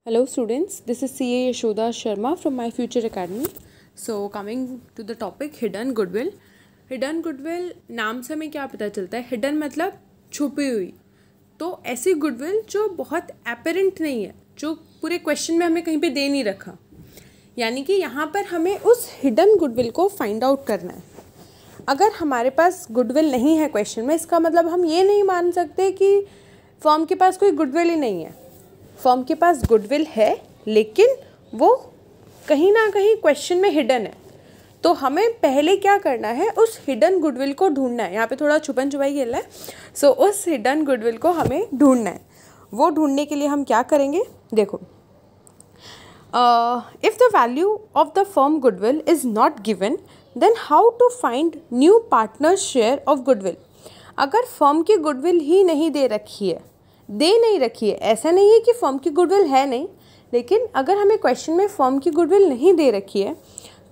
Hello students, this is CA Yashoda Sharma from My Future Academy. So coming to the topic hidden goodwill. Hidden goodwill नाम से हमें क्या पता चलता है? Hidden मतलब छुपी हुई. तो ऐसी goodwill जो बहुत apparent नहीं है, जो पूरे question में हमें कहीं पे दे नहीं रखा. यानी कि यहाँ पर हमें उस hidden goodwill को find out करना है. अगर हमारे पास goodwill नहीं है question में, इसका मतलब हम ये नहीं मान सकते कि firm के पास कोई goodwill ही नहीं है. फर्म के पास गुडविल है लेकिन वो कहीं ना कहीं क्वेश्चन में हिडन है. तो हमें पहले क्या करना है, उस हिडन गुडविल को ढूंढना है. यहाँ पे थोड़ा छुपन छुपाई खेलना है. सो उस हिडन गुडविल को हमें ढूंढना है. वो ढूंढने के लिए हम क्या करेंगे, देखो, if the value of the firm goodwill is not given then how to find new partner share of goodwill. अगर फर्म की गुडविल ही नहीं दे रखी है, ऐसा नहीं है कि फर्म की गुडविल है नहीं, लेकिन अगर हमें क्वेश्चन में फर्म की गुडविल नहीं दे रखी है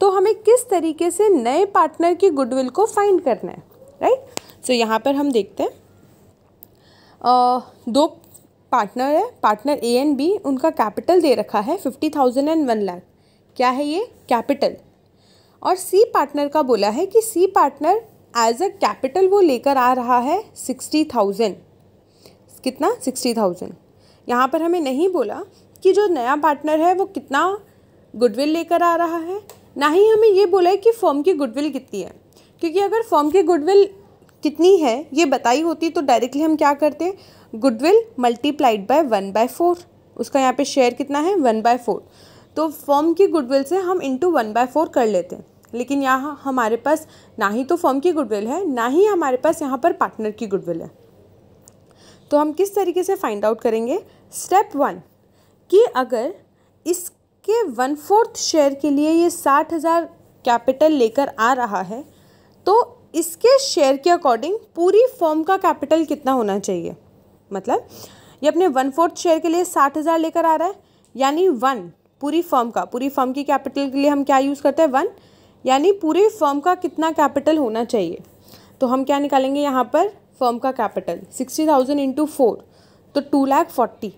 तो हमें किस तरीके से नए पार्टनर की गुडविल को फाइंड करना है, राइट. सो यहाँ पर हम देखते हैं, दो पार्टनर है, पार्टनर ए एंड बी. उनका कैपिटल दे रखा है 50,000 एंड 1 लाख. क्या है ये? कैपिटल. और सी पार्टनर का बोला है कि C partner as a capital वो लेकर आ रहा है 60,000. कितना? 60,000. यहाँ पर हमें नहीं बोला कि जो नया पार्टनर है वो कितना गुडविल लेकर आ रहा है, ना ही हमें ये बोला है कि फर्म की गुडविल कितनी है. क्योंकि अगर फर्म की गुडविल कितनी है ये बताई होती तो डायरेक्टली हम क्या करते, गुडविल मल्टीप्लाइड बाय 1/4. उसका यहाँ पे शेयर कितना है? 1/4. तो फर्म की गुडविल से हम इंटू 1/4 कर लेते हैं. लेकिन यहाँ हमारे पास ना ही तो फर्म की गुडविल है, ना ही हमारे पास यहाँ पर पार्टनर की गुडविल है. तो हम किस तरीके से फाइंड आउट करेंगे? स्टेप 1 कि अगर इसके 1/4 शेयर के लिए ये 60,000 कैपिटल लेकर आ रहा है तो इसके शेयर के अकॉर्डिंग पूरी फर्म का कैपिटल कितना होना चाहिए. मतलब ये अपने 1/4 शेयर के लिए 60,000 लेकर आ रहा है, यानी 1 पूरी फर्म की कैपिटल के लिए हम क्या यूज़ करते हैं? 1. यानी पूरी फर्म का कितना कैपिटल होना चाहिए. तो हम क्या निकालेंगे यहाँ पर? फर्म का कैपिटल 60,000 इंटू 4 तो 2,40,000.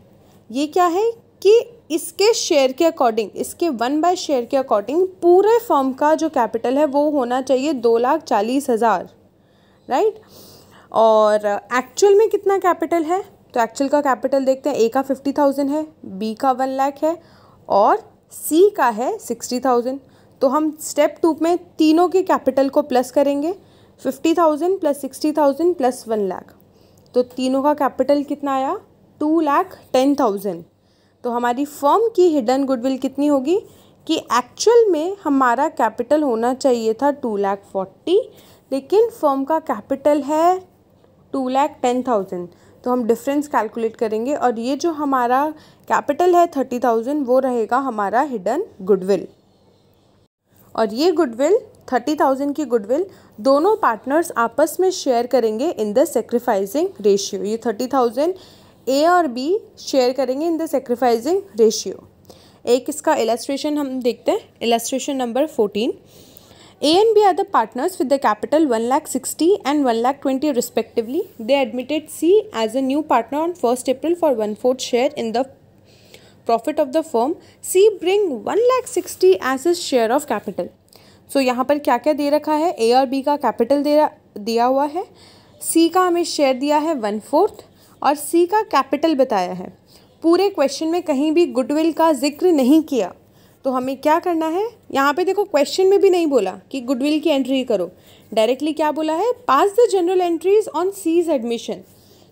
ये क्या है कि इसके शेयर के अकॉर्डिंग, इसके 1/4 शेयर के अकॉर्डिंग पूरे फर्म का जो कैपिटल है वो होना चाहिए 2,40,000, राइट. और एक्चुअल में कितना कैपिटल है? तो एक्चुअल का कैपिटल देखते हैं. ए का 50,000 है, बी का 1 लाख है और सी का है 60,000. तो हम स्टेप 2 में तीनों के कैपिटल को प्लस करेंगे. 50,000 प्लस 60,000 प्लस 1 लाख. तो तीनों का कैपिटल कितना आया? 2,10,000. तो हमारी फर्म की हिडन गुडविल कितनी होगी कि एक्चुअल में हमारा कैपिटल होना चाहिए था 2,40,000, लेकिन फर्म का कैपिटल है 2,10,000. तो हम डिफरेंस कैलकुलेट करेंगे और ये जो हमारा कैपिटल है 30,000 वो रहेगा हमारा हिडन गुडविल. और ये गुडविल 30,000 की गुडविल दोनों पार्टनर्स आपस में शेयर करेंगे इन द सेक्रीफाइसिंग रेशियो. ये 30,000 ए और बी शेयर करेंगे इन द सेक्रीफाइसिंग रेशियो. एक इसका इलस्ट्रेशन हम देखते हैं. Illustration number 14. A and B are the partners with the capital 1,60,000 and 1,20,000 respectively. They admitted C as a new partner on 1st April for 1/4 share in the profit of the firm. C bring 1,60,000 as his share of capital. सो यहाँ पर क्या क्या दे रखा है? ए और B का capital दिया हुआ है, सी का हमें शेयर दिया है 1/4 और सी का कैपिटल बताया है. पूरे क्वेश्चन में कहीं भी गुडविल का जिक्र नहीं किया. तो हमें क्या करना है? यहाँ पे देखो, क्वेश्चन में भी नहीं बोला कि गुडविल की एंट्री करो. डायरेक्टली क्या बोला है? Pass the general entries on C's admission.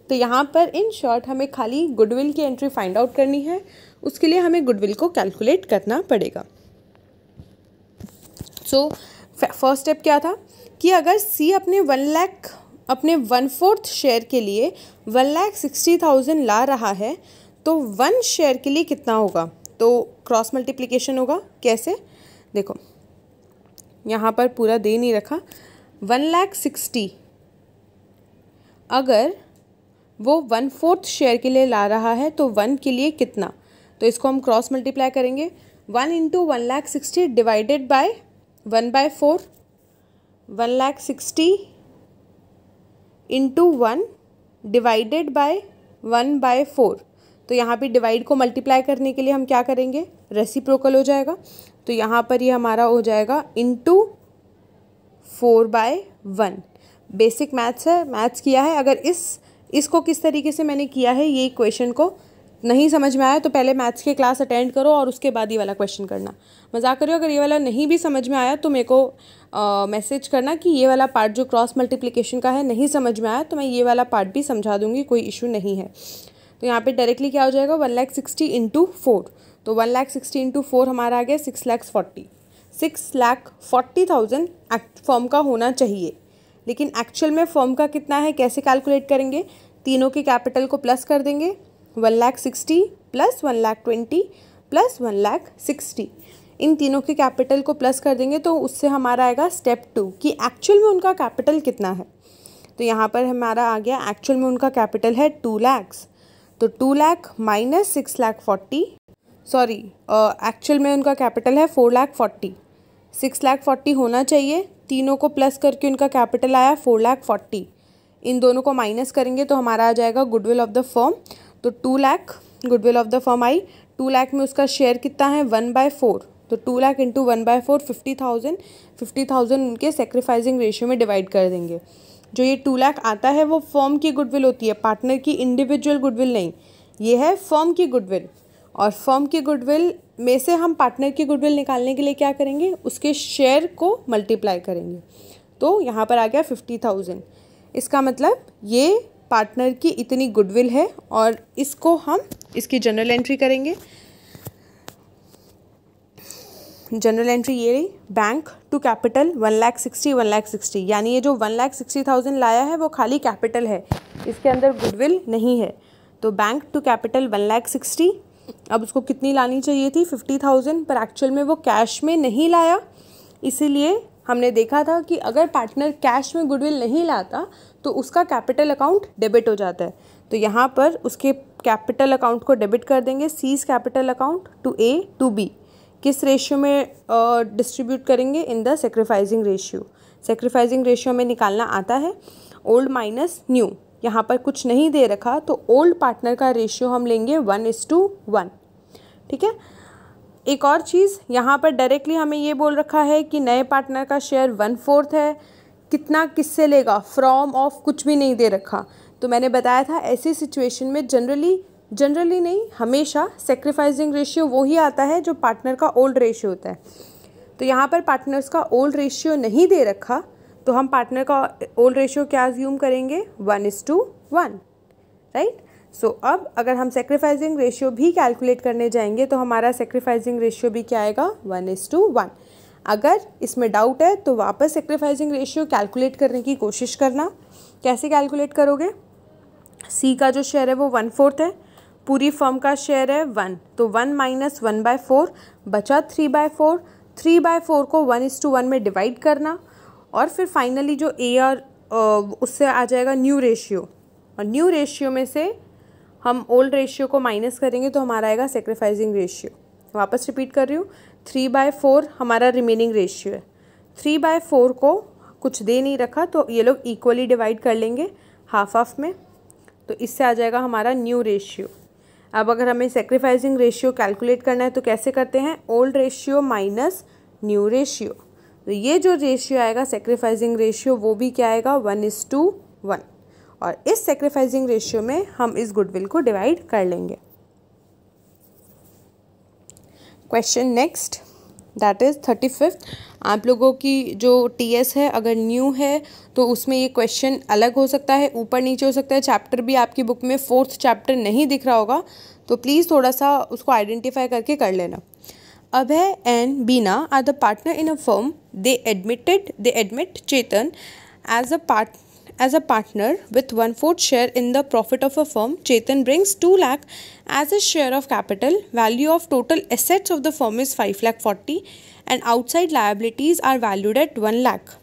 तो यहाँ पर इन शॉर्ट हमें खाली गुडविल की एंट्री फाइंड आउट करनी है. उसके लिए हमें गुडविल को कैलकुलेट करना पड़ेगा. सो फर्स्ट स्टेप क्या था कि अगर सी अपने 1 लाख अपने 1/4 शेयर के लिए 1,60,000 ला रहा है तो 1 शेयर के लिए कितना होगा? तो क्रॉस मल्टीप्लिकेशन होगा. कैसे? देखो, यहाँ पर पूरा दे नहीं रखा. 1,60,000 अगर वो 1/4 शेयर के लिए ला रहा है तो 1 के लिए कितना? तो इसको हम क्रॉस मल्टीप्लाई करेंगे. 1 into 1,60,000 divided by 1/4. 1,60,000 into 1 divided by 1/4. तो यहाँ पे डिवाइड को मल्टीप्लाई करने के लिए हम क्या करेंगे, रेसिप्रोकल हो जाएगा। तो यहाँ पर ये हमारा हो जाएगा इंटू 4/1। बेसिक मैथ्स है, मैथ्स किया है। अगर इसको किस तरीके से मैंने किया है, ये इक्वेशन को नहीं समझ में आया तो पहले मैथ्स के क्लास अटेंड करो और उसके बाद ये वाला क्वेश्चन करना। मजाक करो, अगर ये वाला नहीं भी समझ में आया तो मेरे को मैसेज करना कि ये वाला पार्ट जो क्रॉस मल्टीप्लिकेशन का है नहीं समझ में आया, तो मैं ये वाला पार्ट भी समझा दूंगी, कोई इशू नहीं है। तो यहाँ पे डायरेक्टली क्या हो जाएगा, 1,60,000 इंटू 4। तो 1,60,000 इंटू 4 हमारा आ गया 6,40,000। 6,40,000 फॉर्म का होना चाहिए, लेकिन एक्चुअल में फॉर्म का कितना है, कैसे कैलकुलेट करेंगे, तीनों के कैपिटल को प्लस कर देंगे। 1,60,000 प्लस 1,20,000 प्लस 1,60,000, इन तीनों के कैपिटल को प्लस कर देंगे तो उससे हमारा आएगा स्टेप 2 कि एक्चुअल में उनका कैपिटल कितना है। तो यहाँ पर हमारा आ गया एक्चुअल में उनका कैपिटल है 2 लाख। तो 2 लाख माइनस 6,40,000, सॉरी एक्चुअल में उनका कैपिटल है 4,40,000। 6,40,000 होना चाहिए, तीनों को प्लस करके उनका कैपिटल आया 4,40,000। इन दोनों को माइनस करेंगे तो हमारा आ जाएगा गुडविल ऑफ द फर्म। तो 2 lakh goodwill of the firm आई। 2 लाख में उसका शेयर कितना है, 1/4। तो 2 लाख इंटू 1/4 50,000। 50,000 उनके सेक्रीफाइसिंग रेशियो में डिवाइड कर देंगे। जो ये 2 लाख आता है वो फर्म की गुडविल होती है, पार्टनर की इंडिविजुअल गुडविल नहीं, ये है फर्म की गुडविल। और फर्म की गुडविल में से हम पार्टनर की गुडविल निकालने के लिए क्या करेंगे, उसके शेयर को मल्टीप्लाई करेंगे। तो यहाँ पर आ गया 50,000। इसका मतलब ये पार्टनर की इतनी गुडविल है और इसको हम इसकी जनरल एंट्री करेंगे। जनरल एंट्री ये रही, बैंक टू कैपिटल 1,60,000 1,60,000, यानी ये जो 1,60,000 लाया है वो खाली कैपिटल है, इसके अंदर गुडविल नहीं है। तो बैंक टू कैपिटल 1,60,000। अब उसको कितनी लानी चाहिए थी, 50,000, पर एक्चुअल में वो कैश में नहीं लाया। इसीलिए हमने देखा था कि अगर पार्टनर कैश में गुडविल नहीं लाता तो उसका कैपिटल अकाउंट डेबिट हो जाता है। तो यहाँ पर उसके कैपिटल अकाउंट को डेबिट कर देंगे, C's capital account to A to B। किस रेशियो में डिस्ट्रीब्यूट करेंगे, in the sacrificing ratio. Sacrificing ratio में निकालना आता है ओल्ड माइनस न्यू। यहाँ पर कुछ नहीं दे रखा तो ओल्ड पार्टनर का रेशियो हम लेंगे 1:1। ठीक है। एक और चीज़, यहाँ पर डायरेक्टली हमें ये बोल रखा है कि नए पार्टनर का शेयर 1/4 है। कितना किससे लेगा, फ्रॉम ऑफ कुछ भी नहीं दे रखा। तो मैंने बताया था ऐसी सिचुएशन में जनरली नहीं, हमेशा सेक्रीफाइसिंग रेशियो वो ही आता है जो पार्टनर का ओल्ड रेशियो होता है। तो यहाँ पर पार्टनर्स का ओल्ड रेशियो नहीं दे रखा तो हम पार्टनर का ओल्ड रेशियो क्या अज्यूम करेंगे, 1:1, राइट। सो अब अगर हम सेक्रीफाइसिंग रेशियो भी कैलकुलेट करने जाएंगे तो हमारा सेक्रीफाइसिंग रेशियो भी क्या आएगा, 1:1। अगर इसमें डाउट है तो वापस सेक्रीफाइसिंग रेशियो कैलकुलेट करने की कोशिश करना। कैसे कैलकुलेट करोगे, सी का जो शेयर है वो 1/4 है, पूरी फर्म का शेयर है 1, तो 1 माइनस 1/4 बचा 3/4। 3/4 को 1:1 में डिवाइड करना और फिर फाइनली जो ए और उससे आ जाएगा न्यू रेशियो, और न्यू रेशियो में से हम ओल्ड रेशियो को माइनस करेंगे तो हमारा आएगा सेक्रीफाइसिंग रेशियो। वापस रिपीट कर रही हूँ, 3/4 हमारा रिमेनिंग रेशियो है। 3/4 को कुछ दे नहीं रखा तो ये लोग इक्वली डिवाइड कर लेंगे हाफ हाफ में, तो इससे आ जाएगा हमारा न्यू रेशियो। अब अगर हमें सेक्रीफाइसिंग रेशियो कैलकुलेट करना है तो कैसे करते हैं, old ratio minus new ratio. तो ये जो रेशियो आएगा सेक्रीफाइसिंग रेशियो वो भी क्या आएगा, 1:1। और इस सेक्रीफाइसिंग रेशियो में हम इस गुडविल को डिवाइड कर लेंगे। Question next, that is 35th। आप लोगों की जो TS है अगर न्यू है तो उसमें ये क्वेश्चन अलग हो सकता है, ऊपर नीचे हो सकता है। चैप्टर भी आपकी बुक में 4th चैप्टर नहीं दिख रहा होगा तो प्लीज़ थोड़ा सा उसको आइडेंटिफाई करके कर लेना। Abhay and Beena are the partner in a firm. They admit Chetan as a partner with 1/4 share in the profit of a firm. Chetan brings 2 lakh as a share of capital. Value of total assets of the firm is 5,40,000 and outside liabilities are valued at 1 lakh.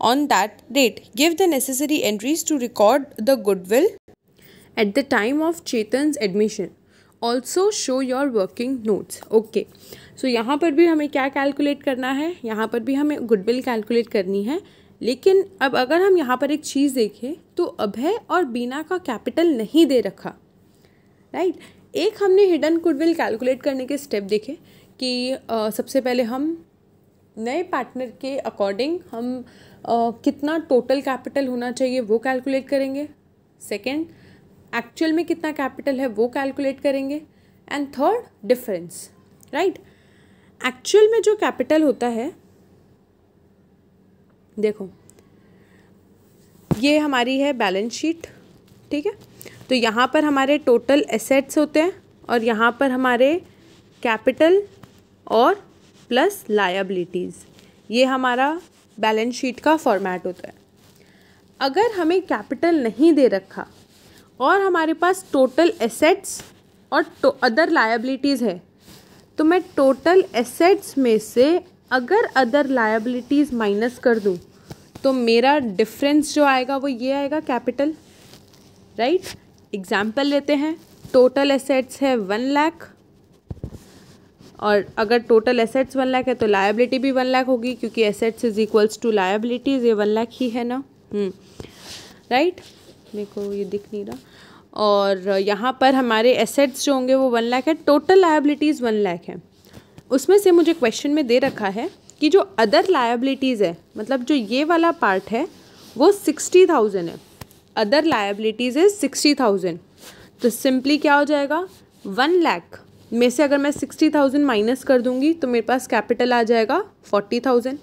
On that date, give the necessary entries to record the goodwill at the time of Chetan's admission. Also show your working notes. Okay, so यहाँ पर भी हमें क्या calculate करना है, यहाँ पर भी हमें गुडविल कैलकुलेट करनी है। लेकिन अब अगर हम यहाँ पर एक चीज़ देखें तो अभय और बीना का कैपिटल नहीं दे रखा, राइट। एक हमने हिडन गुडविल कैलकुलेट करने के स्टेप देखे कि सबसे पहले हम नए पार्टनर के अकॉर्डिंग हम कितना टोटल कैपिटल होना चाहिए वो कैलकुलेट करेंगे। सेकंड, एक्चुअल में कितना कैपिटल है वो कैलकुलेट करेंगे। And third, difference, right. Actual में जो कैपिटल होता है, देखो ये हमारी है बैलेंस शीट, ठीक है। तो यहाँ पर हमारे टोटल एसेट्स होते हैं और यहाँ पर हमारे कैपिटल और प्लस लायबिलिटीज़, ये हमारा बैलेंस शीट का फॉर्मेट होता है। अगर हमें कैपिटल नहीं दे रखा और हमारे पास टोटल एसेट्स और अदर लायबिलिटीज़ है, तो मैं टोटल एसेट्स में से अगर अदर लायबिलिटीज़ माइनस कर दूं तो मेरा डिफरेंस जो आएगा वो ये आएगा, कैपिटल, राइट। एग्जाम्पल लेते हैं, टोटल एसेट्स है 1 लाख और अगर टोटल एसेट्स 1 लाख है तो लायबिलिटी भी 1 लाख होगी, क्योंकि assets is equals to liabilities, ये 1 लाख ही है ना, राइट। मेरे को ये दिख नहीं रहा। और यहाँ पर हमारे एसेट्स जो होंगे वो 1 लाख है, टोटल लायबिलिटीज़ 1 लाख है। उसमें से मुझे क्वेश्चन में दे रखा है कि जो अदर लायबिलिटीज़ है, मतलब जो ये वाला पार्ट है वो 60,000 है, अदर लायबिलिटीज़ इज 60,000। तो सिंपली क्या हो जाएगा, 1 लाख में से अगर मैं 60,000 माइनस कर दूंगी तो मेरे पास कैपिटल आ जाएगा 40,000।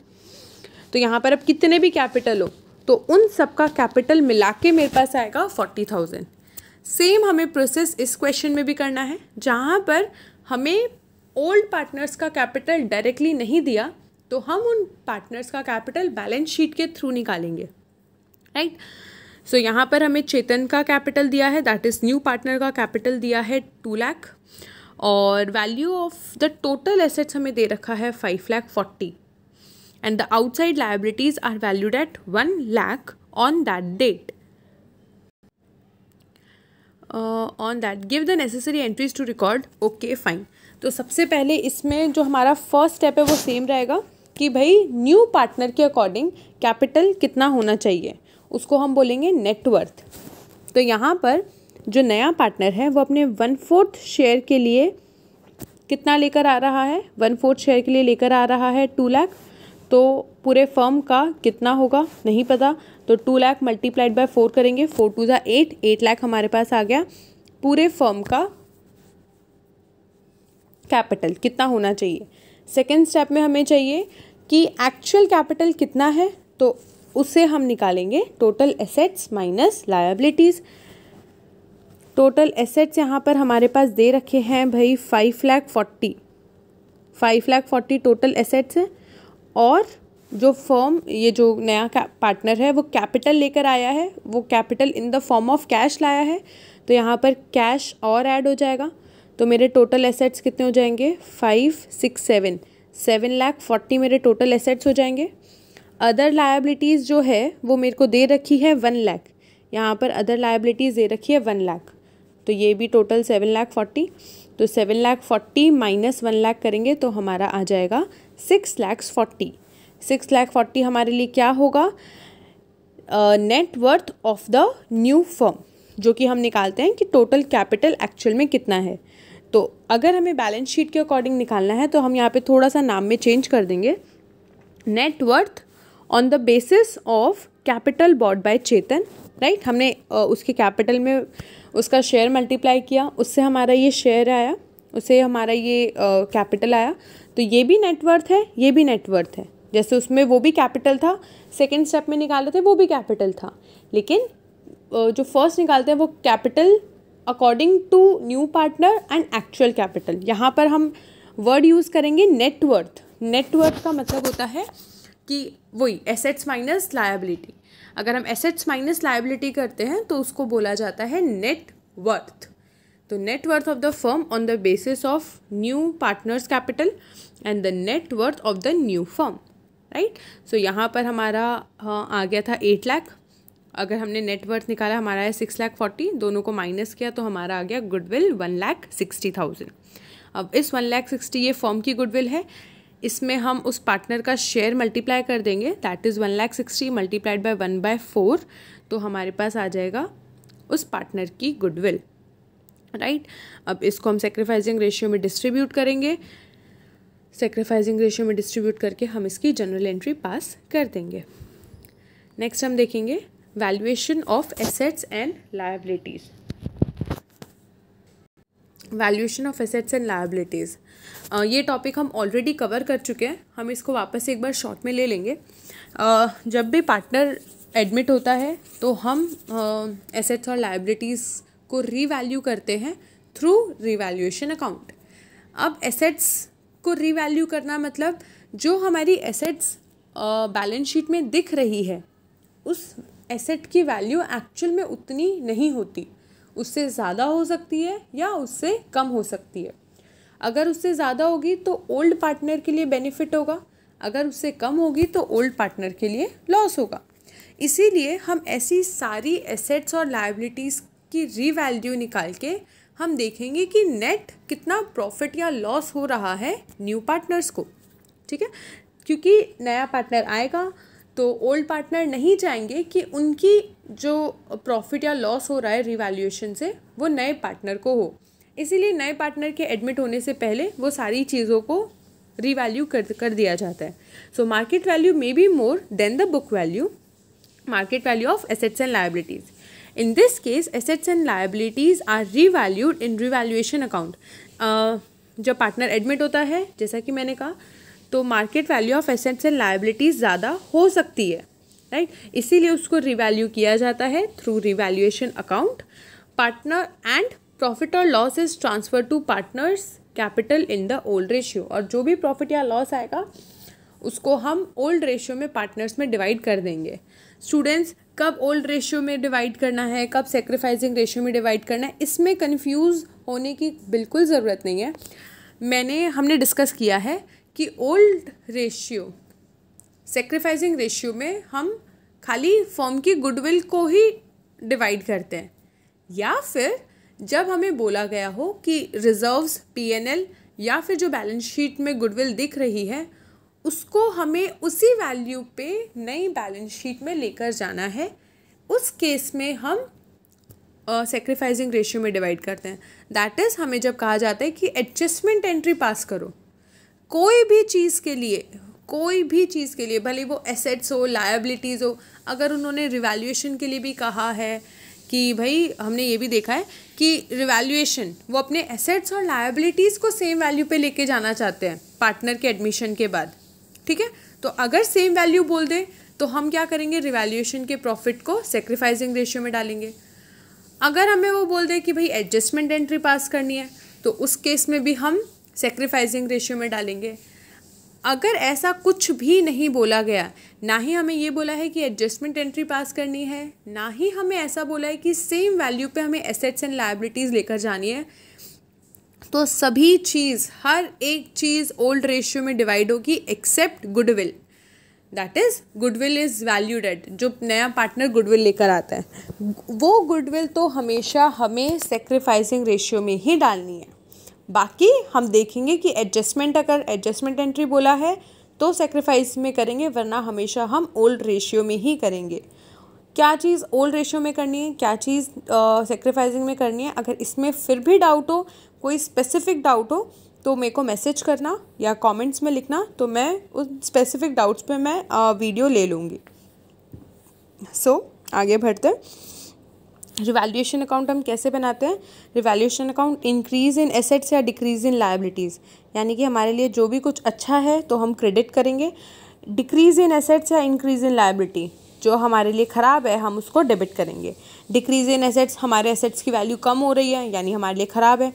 तो यहाँ पर अब कितने भी कैपिटल हो तो उन सब का कैपिटल मिला के मेरे पास आएगा 40,000। सेम हमें प्रोसेस इस क्वेश्चन में भी करना है, जहाँ पर हमें ओल्ड पार्टनर्स का कैपिटल डायरेक्टली नहीं दिया तो हम उन पार्टनर्स का कैपिटल बैलेंस शीट के थ्रू निकालेंगे, राइट। सो यहाँ पर हमें चेतन का कैपिटल दिया है, दैट इज़ न्यू पार्टनर का कैपिटल दिया है 2 लाख और value of the total assets हमें दे रखा है 5,40,000 and the outside liabilities are valued at 1 lakh on that date. On that give the necessary entries to record, okay fine. तो सबसे पहले इसमें जो हमारा फर्स्ट स्टेप है वो सेम रहेगा कि भाई न्यू पार्टनर के अकॉर्डिंग कैपिटल कितना होना चाहिए, उसको हम बोलेंगे नेटवर्थ। तो यहाँ पर जो नया पार्टनर है वो अपने 1/4 शेयर के लिए कितना लेकर आ रहा है, 1/4 शेयर के लिए लेकर आ रहा है 2 लाख। तो पूरे फर्म का कितना होगा नहीं पता, तो 2 लाख मल्टीप्लाइड बाय 4 करेंगे, 4 2 ज़ा 8 लाख हमारे पास आ गया। पूरे फर्म का कैपिटल कितना होना चाहिए। सेकेंड स्टेप में हमें चाहिए कि एक्चुअल कैपिटल कितना है, तो उसे हम निकालेंगे total assets minus liabilities. Total assets यहाँ पर हमारे पास दे रखे हैं भाई 5,40,000 टोटल एसेट्स हैं और जो फर्म, ये जो नया पार्टनर है वो कैपिटल लेकर आया है, वो capital in the form of cash लाया है, तो यहाँ पर कैश और ऐड हो जाएगा। तो मेरे टोटल एसेट्स कितने हो जाएंगे, 7,40,000 मेरे टोटल एसेट्स हो जाएंगे। अदर लायबिलिटीज़ जो है वो मेरे को दे रखी है 1 लाख, यहाँ पर अदर लायबिलिटीज़ दे रखी है 1 लाख, तो ये भी टोटल 7,40,000। तो 7,40,000 माइनस 1 लाख करेंगे तो हमारा आ जाएगा 6,40,000। 6,40,000 हमारे लिए क्या होगा, net worth of the new firm, जो कि हम निकालते हैं कि टोटल कैपिटल एक्चुअल में कितना है। तो अगर हमें बैलेंस शीट के अकॉर्डिंग निकालना है तो हम यहाँ पे थोड़ा सा नाम में चेंज कर देंगे, net worth on the basis of capital bought by Chetan, right. हमने उसके कैपिटल में उसका शेयर मल्टीप्लाई किया, उससे हमारा ये शेयर आया, उससे हमारा ये कैपिटल आया, तो ये भी नेटवर्थ है, ये भी नेटवर्थ है। जैसे उसमें वो भी कैपिटल था, सेकेंड स्टेप में निकाले थे वो भी कैपिटल था, लेकिन जो फर्स्ट निकालते हैं वो capital according to new partner and actual capital. यहाँ पर हम वर्ड यूज़ करेंगे नेटवर्थ। नेटवर्थ का मतलब होता है कि वही एसेट्स माइनस लायबिलिटी। अगर हम एसेट्स माइनस लायबिलिटी करते हैं तो उसको बोला जाता है नेट वर्थ। तो net worth of the firm on the basis of new partners capital and the net worth of the new firm, right. So यहाँ पर हमारा आ गया था 8 लाख। अगर हमने नेटवर्थ निकाला हमारा है 6,40,000, दोनों को माइनस किया तो हमारा आ गया गुडविल 1,60,000। अब इस 1,60,000 ये फर्म की गुडविल है, इसमें हम उस पार्टनर का शेयर मल्टीप्लाई कर देंगे, दैट इज़ 1,60,000 मल्टीप्लाइड बाय 1/4, तो हमारे पास आ जाएगा उस पार्टनर की गुडविल, राइट। अब इसको हम सेक्रीफाइसिंग रेशियो में डिस्ट्रीब्यूट करेंगे, सेक्रीफाइसिंग रेशियो में डिस्ट्रीब्यूट करके हम इसकी जनरल एंट्री पास कर देंगे। नेक्स्ट हम देखेंगे valuation of assets and liabilities. Valuation of assets and liabilities, ये टॉपिक हम ऑलरेडी कवर कर चुके हैं, हम इसको वापस एक बार शॉर्ट में ले लेंगे। जब भी पार्टनर एडमिट होता है तो हम एसेट्स और लायबिलिटीज़ को रीवैल्यू करते हैं थ्रू रीवैल्यूएशन अकाउंट। अब एसेट्स को रीवैल्यू करना मतलब जो हमारी एसेट्स बैलेंस शीट में दिख रही है उस एसेट की वैल्यू एक्चुअल में उतनी नहीं होती, उससे ज़्यादा हो सकती है या उससे कम हो सकती है। अगर उससे ज़्यादा होगी तो ओल्ड पार्टनर के लिए बेनिफिट होगा, अगर उससे कम होगी तो ओल्ड पार्टनर के लिए लॉस होगा। इसीलिए हम ऐसी सारी एसेट्स और लायबिलिटीज़ की रीवैल्यू निकाल के हम देखेंगे कि नेट कितना प्रॉफिट या लॉस हो रहा है न्यू पार्टनर्स को, ठीक है। क्योंकि नया पार्टनर आएगा तो ओल्ड पार्टनर नहीं चाहेंगे कि उनकी जो प्रॉफिट या लॉस हो रहा है रिवैल्यूएशन से वो नए पार्टनर को हो। इसीलिए नए पार्टनर के एडमिट होने से पहले वो सारी चीज़ों को रीवैल्यू कर दिया जाता है। So market value may be more than the book value, market value of assets and liabilities. In this case, assets and liabilities are revalued in revaluation account. जब पार्टनर एडमिट होता है, जैसा कि मैंने कहा, तो market value of assets and liabilities ज़्यादा हो सकती है, राइट। इसीलिए उसको रिवैल्यू किया जाता है through revaluation account. Partner and profit और loss is transfer to partners capital in the old ratio. और जो भी प्रॉफिट या लॉस आएगा उसको हम ओल्ड रेशियो में पार्टनर्स में डिवाइड कर देंगे। स्टूडेंट्स, कब ओल्ड रेशियो में डिवाइड करना है, कब सेक्रीफाइसिंग रेशियो में डिवाइड करना है, इसमें कंफ्यूज होने की बिल्कुल ज़रूरत नहीं है। हमने डिस्कस किया है कि ओल्ड रेशियो सेक्रीफाइसिंग रेशियो में हम खाली फर्म की गुडविल को ही डिवाइड करते हैं, या फिर जब हमें बोला गया हो कि रिजर्व्स, पीएनएल या फिर जो बैलेंस शीट में गुडविल दिख रही है उसको हमें उसी वैल्यू पे नई बैलेंस शीट में लेकर जाना है, उस केस में हम सेक्रीफाइसिंग रेशियो में डिवाइड करते हैं। दैट इज़, हमें जब कहा जाता है कि एडजस्टमेंट एंट्री पास करो कोई भी चीज़ के लिए, भले वो एसेट्स हो, लायबिलिटीज़ हो। अगर उन्होंने रिवैल्यूएशन के लिए भी कहा है कि भाई हमने ये भी देखा है कि रिवैल्यूएशन वो अपने एसेट्स और लायबिलिटीज़ को सेम वैल्यू पे लेके जाना चाहते हैं पार्टनर के एडमिशन के बाद, ठीक है। तो अगर सेम वैल्यू बोल दे तो हम क्या करेंगे, रिवैल्यूएशन के प्रॉफिट को सेक्रीफाइसिंग रेशियो में डालेंगे। अगर हमें वो बोल दे कि भाई एडजस्टमेंट एंट्री पास करनी है तो उस केस में भी हम सेक्रीफाइसिंग रेशियो में डालेंगे। अगर ऐसा कुछ भी नहीं बोला गया, ना ही हमें ये बोला है कि एडजस्टमेंट एंट्री पास करनी है, ना ही हमें ऐसा बोला है कि सेम वैल्यू पे हमें एसेट्स एंड लायबिलिटीज़ लेकर जानी है, तो सभी चीज़, हर एक चीज़ ओल्ड रेशियो में डिवाइड होगी except goodwill. That is, goodwill is valued at, जो नया पार्टनर गुडविल लेकर आता है वो गुडविल तो हमेशा हमें सेक्रीफाइसिंग रेशियो में ही डालनी है। बाकी हम देखेंगे कि एडजस्टमेंट, अगर एडजस्टमेंट एंट्री बोला है तो सेक्रीफाइस में करेंगे, वरना हमेशा हम ओल्ड रेशियो में ही करेंगे। क्या चीज़ ओल्ड रेशियो में करनी है, क्या चीज़ सेक्रीफाइसिंग में करनी है, अगर इसमें फिर भी डाउट हो, कोई स्पेसिफिक डाउट हो, तो मेरे को मैसेज करना या कमेंट्स में लिखना, तो मैं उन स्पेसिफिक डाउट्स पे मैं वीडियो ले लूँगी। सो आगे बढ़ते हैं। रिवैल्यूएशन अकाउंट हम कैसे बनाते हैं? Revaluation account increase in assets या डिक्रीज़ इन लायबिलिटीज़, यानी कि हमारे लिए जो भी कुछ अच्छा है तो हम क्रेडिट करेंगे, डिक्रीज़ इन एसेट्स या इंक्रीज़ इन लायबिलिटी, जो हमारे लिए ख़राब है हम उसको डेबिट करेंगे। डिक्रीज़ इन एसेट्स, हमारे एसेट्स की वैल्यू कम हो रही है यानी हमारे लिए ख़राब है।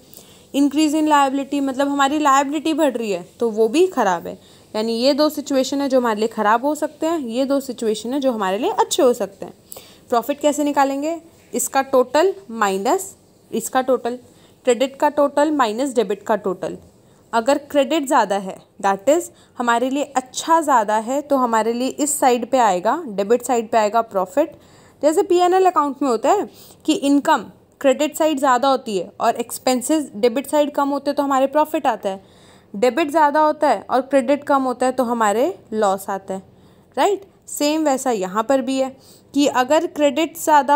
इंक्रीज़ इन लायबिलिटी मतलब हमारी लायबिलिटी बढ़ रही है तो वो भी ख़राब है। यानी ये दो सिचुएशन है जो हमारे लिए ख़राब हो सकते हैं, ये दो सिचुएशन है जो हमारे लिए अच्छे हो सकते हैं। प्रॉफिट कैसे निकालेंगे? इसका टोटल माइनस इसका टोटल, क्रेडिट का टोटल माइनस डेबिट का टोटल। अगर क्रेडिट ज़्यादा है, दैट इज़ हमारे लिए अच्छा ज़्यादा है, तो हमारे लिए इस साइड पे आएगा, डेबिट साइड पे आएगा प्रॉफिट। जैसे पीएनएल अकाउंट में होता है कि इनकम क्रेडिट साइड ज़्यादा होती है और एक्सपेंसेस डेबिट साइड कम होते हैं तो हमारे प्रॉफिट आता है। डेबिट ज़्यादा होता है और क्रेडिट कम होता है तो हमारे लॉस आता है, राइट। सेम वैसा यहाँ पर भी है कि अगर क्रेडिट ज़्यादा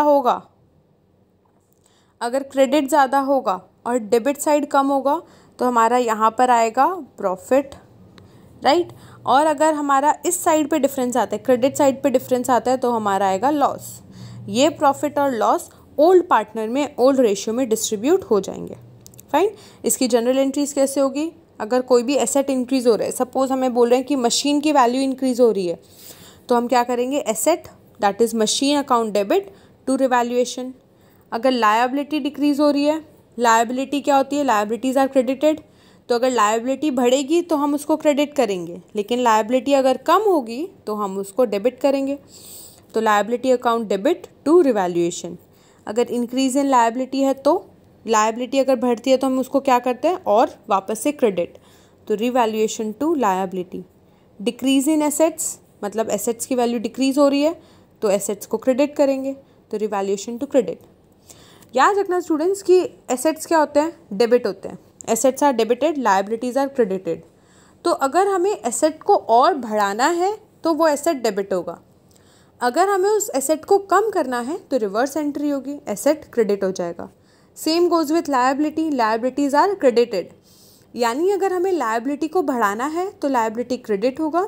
होगा और डेबिट साइड कम होगा तो हमारा यहाँ पर आएगा प्रॉफिट, राइट। और अगर हमारा इस साइड पे डिफरेंस आता है, क्रेडिट साइड पे डिफरेंस आता है, तो हमारा आएगा लॉस। ये प्रॉफिट और लॉस ओल्ड पार्टनर में ओल्ड रेशियो में डिस्ट्रीब्यूट हो जाएंगे। फाइन। इसकी जनरल एंट्रीज कैसे होगी? अगर कोई भी एसेट इंक्रीज हो रहा है, सपोज हमें बोल रहे हैं कि मशीन की वैल्यू इंक्रीज हो रही है, तो हम क्या करेंगे, asset that is machine account debit to revaluation. अगर लायबिलिटी डिक्रीज हो रही है, लायबिलिटी क्या होती है, लायबिलिटीज आर क्रेडिटेड, तो अगर लायबिलिटी बढ़ेगी तो हम उसको क्रेडिट करेंगे, लेकिन लायबिलिटी अगर कम होगी तो हम उसको डेबिट करेंगे। तो liability account debit to revaluation. अगर इंक्रीज इन लायबिलिटी है तो लायबिलिटी अगर बढ़ती है तो हम उसको क्या करते हैं, और वापस से क्रेडिट, तो revaluation to liability. Decrease in assets, मतलब एसेट्स की वैल्यू डिक्रीज हो रही है तो एसेट्स को क्रेडिट करेंगे, तो रिवैल्यूएशन टू क्रेडिट। याद रखना स्टूडेंट्स कि एसेट्स क्या होते हैं, डेबिट होते हैं। Assets are debited, liabilities are credited. तो अगर हमें एसेट को और बढ़ाना है तो वो एसेट डेबिट होगा, अगर हमें उस एसेट को कम करना है तो रिवर्स एंट्री होगी, एसेट क्रेडिट हो जाएगा। Same goes with liability, liabilities are credited, यानी अगर हमें लायबिलिटी को बढ़ाना है तो लायबिलिटी क्रेडिट होगा,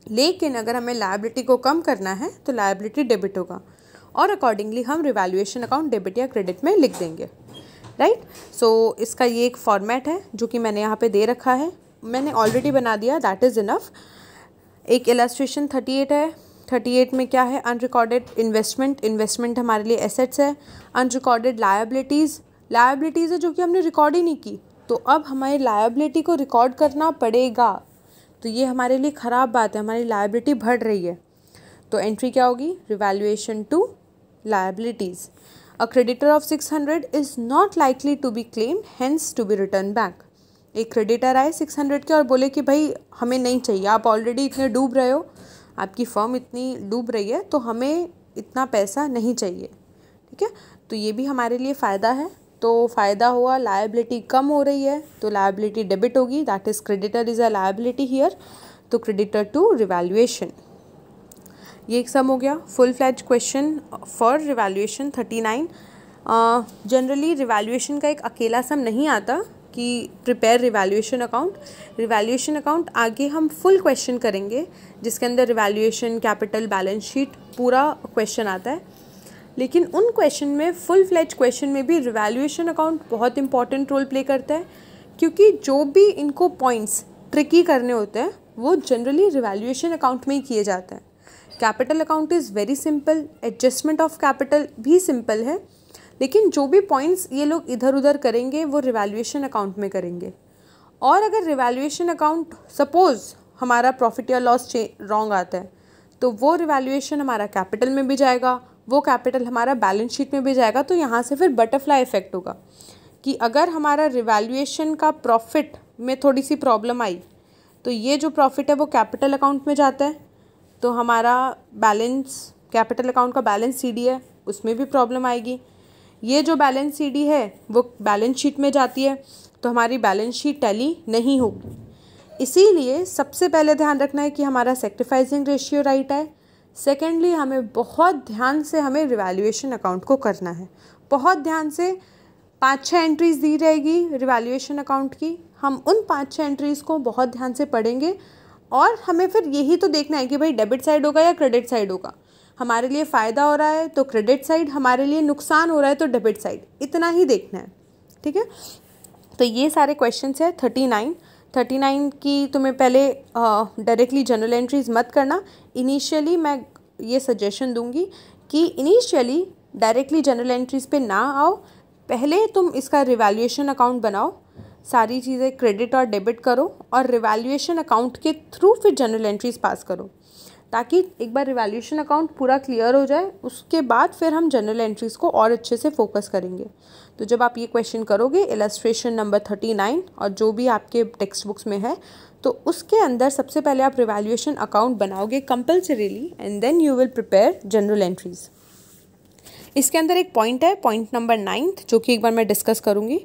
लेकिन अगर हमें लायबिलिटी को कम करना है तो लायबिलिटी डेबिट होगा, और अकॉर्डिंगली हम रिवैल्यूएशन अकाउंट डेबिट या क्रेडिट में लिख देंगे, राइट। सो इसका ये एक फॉर्मेट है जो कि मैंने यहाँ पे दे रखा है, मैंने ऑलरेडी बना दिया, दैट इज़ इनफ। एक इलस्ट्रेशन 38 है। 38 में क्या है, अनरिकॉर्डेड इन्वेस्टमेंट, इन्वेस्टमेंट हमारे लिए एसेट्स है। अनरिकॉर्डेड लायबिलिटीज़, लायबिलिटीज़ है जो कि हमने रिकॉर्ड ही नहीं की, तो अब हमारी लायबिलिटी को रिकॉर्ड करना पड़ेगा, तो ये हमारे लिए ख़राब बात है, हमारी लायबिलिटी बढ़ रही है। तो एंट्री क्या होगी, revaluation to liabilities. A creditor of 600 is not likely to be claimed, hence to be return back. एक क्रेडिटर आए 600 के और बोले कि भाई हमें नहीं चाहिए, आप ऑलरेडी इतने डूब रहे हो, आपकी फर्म इतनी डूब रही है, तो हमें इतना पैसा नहीं चाहिए, ठीक है। तो ये भी हमारे लिए फ़ायदा है। तो फ़ायदा हुआ, लायबिलिटी कम हो रही है तो लायबिलिटी डेबिट होगी, that is creditor is a liability here, तो क्रेडिटर टू रिवैल्यूएशन। ये एक सम हो गया। Full fledge question for revaluation 39। Generally revaluation का एक अकेला सम नहीं आता कि prepare revaluation account. Revaluation account आगे हम फुल क्वेश्चन करेंगे जिसके अंदर रिवैल्यूएशन, कैपिटल, बैलेंस शीट पूरा क्वेश्चन आता है, लेकिन उन क्वेश्चन में, फुल फ्लैज क्वेश्चन में भी रिवैल्यूएशन अकाउंट बहुत इंपॉर्टेंट रोल प्ले करता है, क्योंकि जो भी इनको पॉइंट्स ट्रिकी करने होते हैं वो जनरली रिवैल्यूएशन अकाउंट में ही किए जाते हैं। Capital account is very simple, adjustment of capital भी सिंपल है, लेकिन जो भी पॉइंट्स ये लोग इधर उधर करेंगे वो रिवैल्यूएशन अकाउंट में करेंगे। और अगर रिवैल्यूएशन अकाउंट सपोज़ हमारा प्रॉफिट या लॉस रॉन्ग आता है तो वो रिवैल्यूएशन हमारा कैपिटल में भी जाएगा, वो कैपिटल हमारा बैलेंस शीट में भी जाएगा। तो यहाँ से फिर बटरफ्लाई इफेक्ट होगा कि अगर हमारा रिवैल्यूएशन का प्रॉफिट में थोड़ी सी प्रॉब्लम आई तो ये जो प्रॉफिट है वो कैपिटल अकाउंट में जाता है, तो हमारा बैलेंस, कैपिटल अकाउंट का बैलेंस सीडी है उसमें भी प्रॉब्लम आएगी। ये जो बैलेंस सीडी है वो बैलेंस शीट में जाती है तो हमारी बैलेंस शीट टैली नहीं होगी। इसीलिए सबसे पहले ध्यान रखना है कि हमारा सेक्रीफाइसिंग रेशियो राइट है। सेकेंडली हमें बहुत ध्यान से हमें रिवैल्यूएशन अकाउंट को करना है, बहुत ध्यान से। 5-6 एंट्रीज दी रहेगी रिवैल्यूएशन अकाउंट की, हम उन 5-6 एंट्रीज़ को बहुत ध्यान से पढ़ेंगे और हमें फिर यही तो देखना है कि भाई डेबिट साइड होगा या क्रेडिट साइड होगा। हमारे लिए फ़ायदा हो रहा है तो क्रेडिट साइड, हमारे लिए नुकसान हो रहा है तो डेबिट साइड, इतना ही देखना है, ठीक है। तो ये सारे क्वेश्चंस है 39 की। तुम्हें पहले डायरेक्टली जनरल एंट्रीज मत करना। इनिशियली मैं ये सजेशन दूंगी कि इनिशियली डायरेक्टली जनरल एंट्रीज पे ना आओ, पहले तुम इसका रिवैल्यूएशन अकाउंट बनाओ, सारी चीज़ें क्रेडिट और डेबिट करो और रिवैल्यूएशन अकाउंट के थ्रू फिर जनरल एंट्रीज पास करो, ताकि एक बार रिवैल्यूएशन अकाउंट पूरा क्लियर हो जाए उसके बाद फिर हम जनरल एंट्रीज़ को और अच्छे से फोकस करेंगे। तो जब आप ये क्वेश्चन करोगे इलस्ट्रेशन नंबर 39 और जो भी आपके टेक्स्ट बुक्स में है, तो उसके अंदर सबसे पहले आप रिवैल्यूएशन अकाउंट बनाओगे compulsorily and then you will prepare journal entries. इसके अंदर एक पॉइंट है, पॉइंट नंबर 9, जो कि एक बार मैं डिस्कस करूँगी।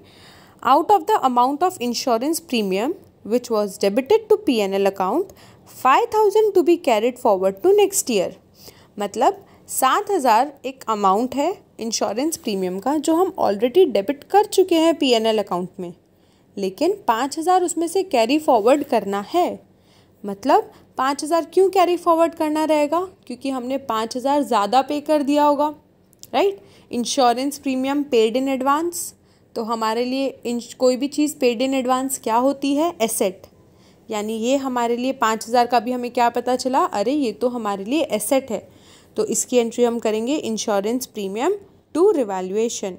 Out of the amount of insurance premium which was debited to P&L account 5,000 to be carried forward to next year. मतलब 7,000 एक अमाउंट है इंश्योरेंस प्रीमियम का जो हम ऑलरेडी डेबिट कर चुके हैं P&L अकाउंट में, लेकिन 5,000 उसमें से कैरी फॉरवर्ड करना है। मतलब 5,000 क्यों कैरी फॉरवर्ड करना रहेगा? क्योंकि हमने 5,000 ज़्यादा पे कर दिया होगा, right. Insurance premium paid in advance, तो हमारे लिए कोई भी चीज़ पेड इन एडवांस क्या होती है? एसेट। यानी ये हमारे लिए 5,000 का भी हमें क्या पता चला, अरे ये तो हमारे लिए एसेट है, तो इसकी एंट्री हम करेंगे इंश्योरेंस प्रीमियम टू रिवैल्यूएशन।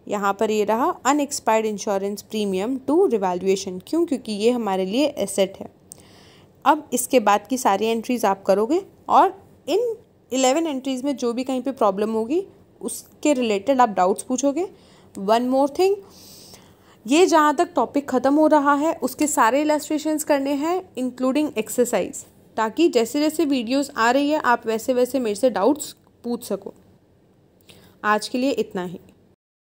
यहाँ पर ये रहा unexpired insurance premium to revaluation. क्यों? क्योंकि ये हमारे लिए एसेट है। अब इसके बाद की सारी एंट्रीज आप करोगे और इन 11 एंट्रीज में जो भी कहीं पे प्रॉब्लम होगी उसके रिलेटेड आप डाउट्स पूछोगे। वन मोर थिंग, ये जहाँ तक टॉपिक ख़त्म हो रहा है उसके सारे इलस्ट्रेशंस करने हैं इंक्लूडिंग एक्सरसाइज, ताकि जैसे जैसे वीडियोस आ रही है आप वैसे वैसे मेरे से डाउट्स पूछ सको। आज के लिए इतना ही।